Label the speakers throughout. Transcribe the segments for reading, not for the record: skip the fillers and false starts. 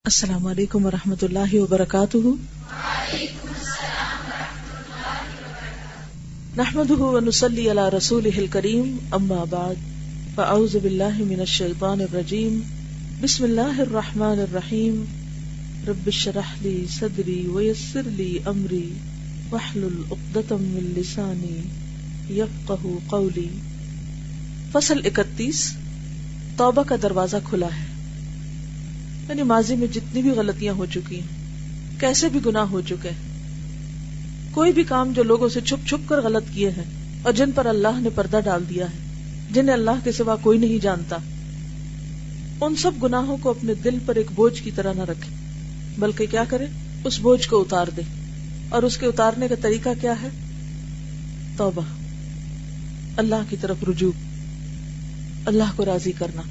Speaker 1: السلام علیکم ورحمۃ اللہ وبرکاتہ۔ نحمده ونصلی علی رسولہ الکریم، اما بعد فاعوذ باللہ من الشیطان الرجیم، بسم اللہ الرحمن الرحیم، رب اشرح لی صدری ویسر لی امری واحلل عقدۃ من لسانی یفقہوا قولی۔ فصل 31، توبہ کا دروازہ کھلا ہے۔ یعنی ماضی میں جتنی بھی غلطیاں ہو چکی ہیں، کیسے بھی گناہ ہو چکے ہیں، کوئی بھی کام جو لوگوں سے چھپ چھپ کر غلط کیے ہیں اور جن پر اللہ نے پردہ ڈال دیا ہے، جنہیں اللہ کے سوا کوئی نہیں جانتا، ان سب گناہوں کو اپنے دل پر ایک بوجھ کی طرح نہ رکھے، بلکہ کیا کرے، اس بوجھ کو اتار دے۔ اور اس کے اتارنے کا طریقہ کیا ہے؟ توبہ، اللہ کی طرف رجوع، اللہ کو راضی کرنا۔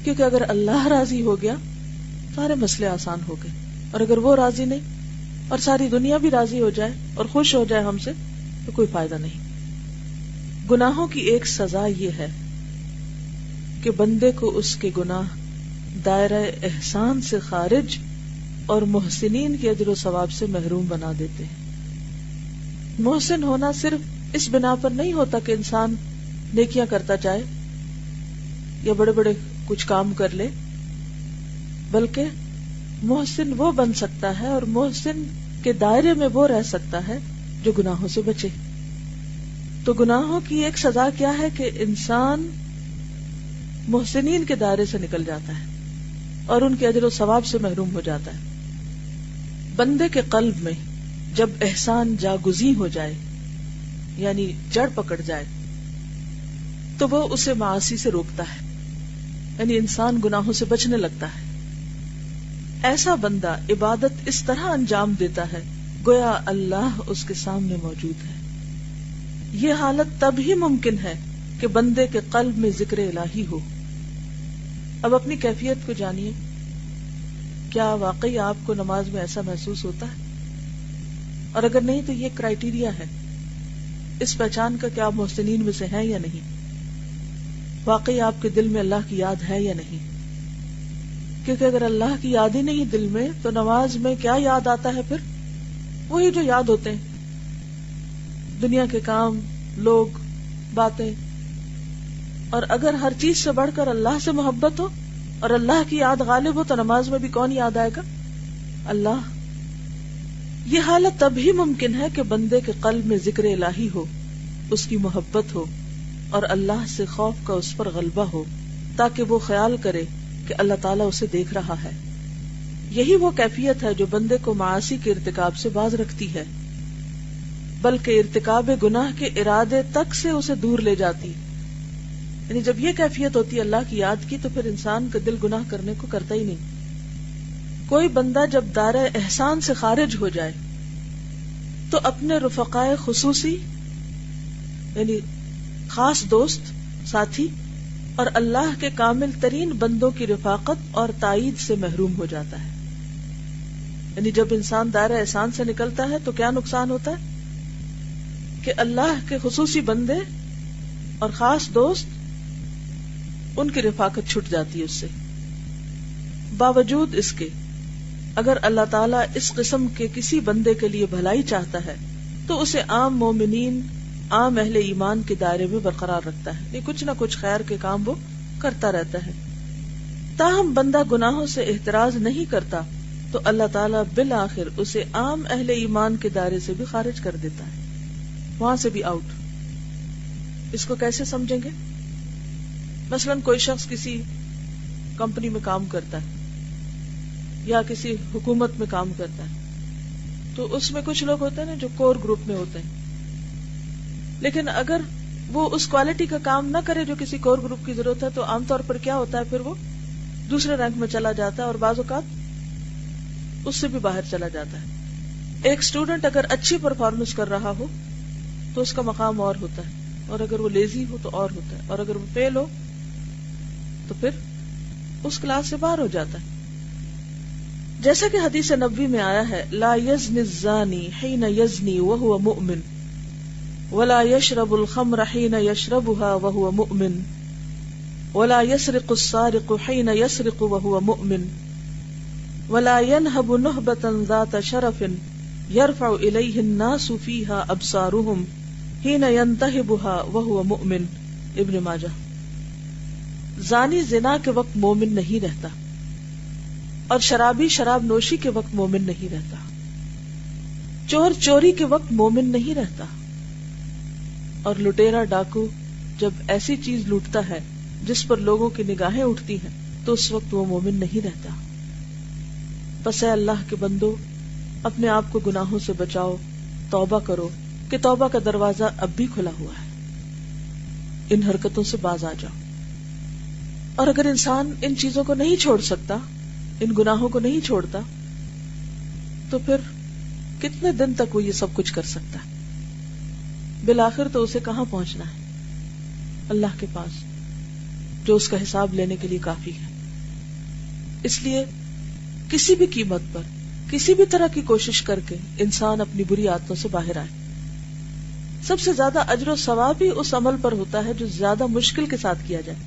Speaker 1: کیونکہ اگر اللہ راضی ہو گیا سارے مسئلے آسان ہو گئے، اور اگر وہ راضی نہیں اور ساری دنیا بھی راضی ہو جائے اور خوش ہو جائے ہم سے تو کوئی فائدہ نہیں۔ گناہوں کی ایک سزا یہ ہے کہ بندے کو اس کے گناہ دائرہ احسان سے خارج اور محسنین کے اجر و ثواب سے محروم بنا دیتے ہیں۔ محسن ہونا صرف اس بنا پر نہیں ہوتا کہ انسان نیکیاں کرتا جائے یا بڑے بڑے کچھ کام کر لے، بلکہ محسن وہ بن سکتا ہے اور محسن کے دائرے میں وہ رہ سکتا ہے جو گناہوں سے بچے۔ تو گناہوں کی ایک سزا کیا ہے کہ انسان محسنین کے دائرے سے نکل جاتا ہے اور ان کے اجر و ثواب سے محروم ہو جاتا ہے۔ بندے کے قلب میں جب احسان جاگزیں ہو جائے، یعنی جڑ پکڑ جائے، تو وہ اسے معاصی سے روکتا ہے، یعنی انسان گناہوں سے بچنے لگتا ہے۔ ایسا بندہ عبادت اس طرح انجام دیتا ہے گویا اللہ اس کے سامنے موجود ہے۔ یہ حالت تب ہی ممکن ہے کہ بندے کے قلب میں ذکر الہی ہو۔ اب اپنی کیفیت کو جانیے، کیا واقعی آپ کو نماز میں ایسا محسوس ہوتا ہے؟ اور اگر نہیں تو یہ کرائیٹیریا ہے اس پہچان کا کہ آپ محسنین میں سے ہیں یا نہیں۔ واقعی آپ کے دل میں اللہ کی یاد ہے یا نہیں؟ کیونکہ اگر اللہ کی یاد ہی نہیں دل میں تو نماز میں کیا یاد آتا ہے؟ پھر وہی جو یاد ہوتے ہیں، دنیا کے کام، لوگ، باتیں۔ اور اگر ہر چیز سے بڑھ کر اللہ سے محبت ہو اور اللہ کی یاد غالب ہو تو نماز میں بھی کون یاد آئے گا؟ اللہ۔ یہ حالت تب ہی ممکن ہے کہ بندے کے قلب میں ذکر الہی ہو، اس کی محبت ہو اور اللہ سے خوف کا اس پر غلبہ ہو، تاکہ وہ خیال کرے کہ اللہ تعالیٰ اسے دیکھ رہا ہے۔ یہی وہ کیفیت ہے جو بندے کو معاصی کے ارتکاب سے باز رکھتی ہے، بلکہ ارتکاب گناہ کے ارادے تک سے اسے دور لے جاتی۔ یعنی جب یہ کیفیت ہوتی ہے اللہ کی یاد کی تو پھر انسان کا دل گناہ کرنے کو کرتا ہی نہیں۔ کوئی بندہ جب دائرہ احسان سے خارج ہو جائے تو اپنے رفقائے خصوصی، یعنی خاص دوست، ساتھی اور اللہ کے کامل ترین بندوں کی رفاقت اور تائید سے محروم ہو جاتا ہے۔ یعنی جب انسان دائرہ احسان سے نکلتا ہے تو کیا نقصان ہوتا ہے کہ اللہ کے خصوصی بندے اور خاص دوست، ان کی رفاقت چھٹ جاتی ہے اس سے۔ باوجود اس کے اگر اللہ تعالیٰ اس قسم کے کسی بندے کے لیے بھلائی چاہتا ہے تو اسے عام مومنین، عام اہل ایمان کے دائرے میں برقرار رکھتا ہے، یہ کچھ نہ کچھ خیر کے کام وہ کرتا رہتا ہے۔ تاہم بندہ گناہوں سے احتراز نہیں کرتا تو اللہ تعالیٰ بالآخر اسے عام اہل ایمان کے دائرے سے بھی خارج کر دیتا ہے، وہاں سے بھی آؤٹ۔ اس کو کیسے سمجھیں گے؟ مثلا کوئی شخص کسی کمپنی میں کام کرتا ہے یا کسی حکومت میں کام کرتا ہے، تو اس میں کچھ لوگ ہوتے ہیں نا جو کور گروپ میں ہوتے ہیں، لیکن اگر وہ اس کوالٹی کا کام نہ کرے جو کسی کور گروپ کی ضرورت ہے تو عام طور پر کیا ہوتا ہے، پھر وہ دوسرے رینک میں چلا جاتا ہے اور بعض اوقات اس سے بھی باہر چلا جاتا ہے۔ ایک اسٹوڈنٹ اگر اچھی پرفارمنس کر رہا ہو تو اس کا مقام اور ہوتا ہے، اور اگر وہ لیزی ہو تو اور ہوتا ہے، اور اگر وہ فیل ہو تو پھر اس کلاس سے باہر ہو جاتا ہے۔ جیسا کہ حدیث نبوی میں آیا ہے، لا یزنی الزانی حین یزنی وہو مؤمن ولا يشرب الخمر حين يشربها وهو مؤمن ولا يسرق السارق حين يسرق وهو مؤمن ولا ينهب نهبة ذات شرف يرفع إليه الناس فيها أبصارهم حين ينتهبها وهو مؤمن. ابن ماجہ. زانی زنا کے وقت مومن نہیں رہتا، اور شرابی شراب نوشی کے وقت مومن نہیں رہتا، چور چوری کے وقت مومن نہیں رہتا، اور لٹیرا ڈاکو جب ایسی چیز لوٹتا ہے جس پر لوگوں کی نگاہیں اٹھتی ہیں تو اس وقت وہ مومن نہیں رہتا. پس اے اللہ کے بندو، اپنے آپ کو گناہوں سے بچاؤ، توبہ کرو کہ توبہ کا دروازہ اب بھی کھلا ہوا ہے. ان حرکتوں سے باز آ جاؤ. اور اگر انسان ان چیزوں کو نہیں چھوڑ سکتا، ان گناہوں کو نہیں چھوڑتا، تو پھر کتنے دن تک وہ یہ سب کچھ کر سکتا ہے؟ بالآخر تو اسے کہاں پہنچنا ہے؟ اللہ کے پاس، جو اس کا حساب لینے کے لیے کافی ہے. اس لیے کسی بھی قیمت پر، کسی بھی طرح کی کوشش کر کے انسان اپنی بری عادتوں سے باہر آئے. سب سے زیادہ اجر و ثواب ہی اس عمل پر ہوتا ہے جو زیادہ مشکل کے ساتھ کیا جائے.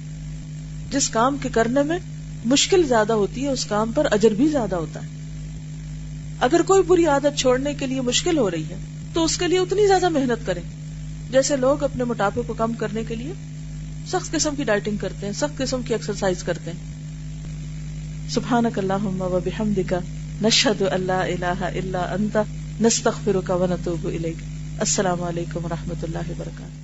Speaker 1: جس کام کے کرنے میں مشکل زیادہ ہوتی ہے اس کام پر اجر بھی زیادہ ہوتا ہے. اگر کوئی بری عادت چھوڑنے کے لیے مشکل ہو رہی ہے تو اس کے لیے اتنی زیادہ محنت کریں جیسے لوگ اپنے موٹاپے کو کم کرنے کے لیے سخت قسم کی ڈائٹنگ کرتے ہیں، سخت قسم کی ایکسرسائز کرتے ہیں. سبحانک اللہم و بحمدک نشہد ان لا الہ الا انت نستغفرک و نتوب الیک. السلام علیکم و رحمۃ اللہ وبرکاتہ.